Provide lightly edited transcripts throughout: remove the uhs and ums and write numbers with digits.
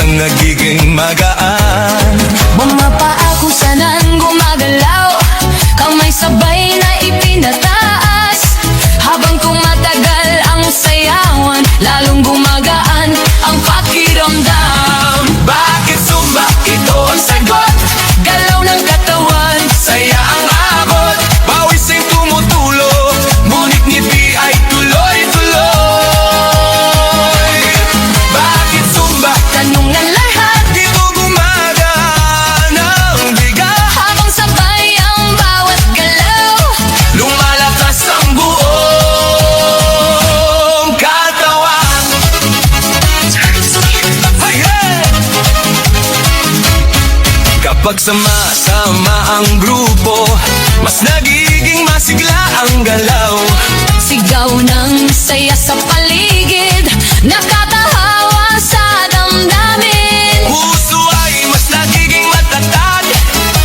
ang nagiging magaan. Mga paa kung saan gumagalaw, kamay sabay na ipinataas. Habang tumatagal ang sayawan, lalong gumagaan ang pakiramdam. Bakit Zumba? Ito ang sagot. Galaw ng katawan, Saya ang abot, pawis ay tumutulo, ngunit ngiti ay tuloy-tuloy. Bakit Zumba? tanong ng lahat, Dito gumagaan ang bigat, habang sabay ang bawat galaw. lumalakas ang buong katawan. Hey, hey! Kapag sama-sama ang grupo, mas nagiging masigla ang galaw. Sigaw ng saya sa paligid, nakatahawa sa damdamin. Puso ay mas nagiging matatag,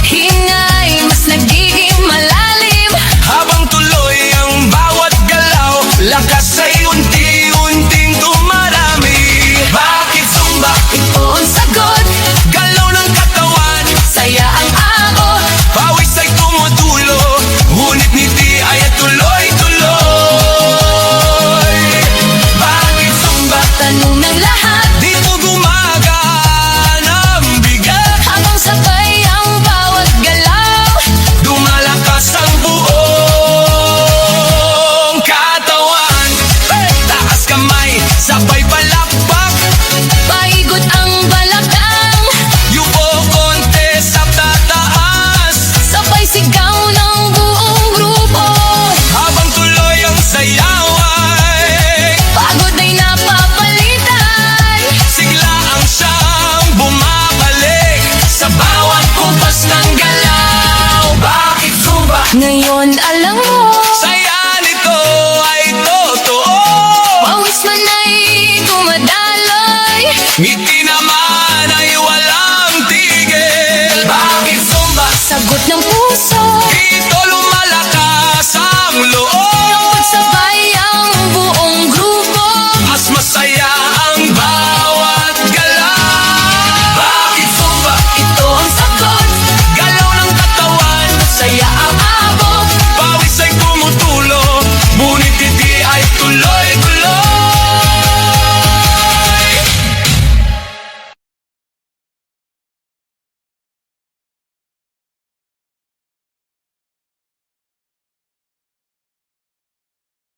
Hingay mas nagiging malalim, habang tuloy ang bawat galaw, lakas ay unti-unting dumarami. Bakit Zumba? ito ang sagot. Galaw ng katawan, Saya ang abot, pawis ay tumutulo, ngunit ngiti ay tuloy-tuloy. Bakit Zumba? tanong ng lahat, Dito gumagaan ang bigat, habang sabay ang bawat galaw. lumalakas ang buong katawan. Hey! Taas kamay, sabay palakpak, Paikot ang balakang, yuko konti sa tataas, sabay sigaw ng buong grupo. habang tuloy ang sayaw ay Pagod ay napapalitan, sigla ang siyang bumabalik sa bawat kumpas ng galaw. Bakit Zumba? ngayon alam mo, Saya nito ay totoo, pawis man ay dumadaloy. ngiti naman ay walang tigil. Bakit Zumba? Sagot ng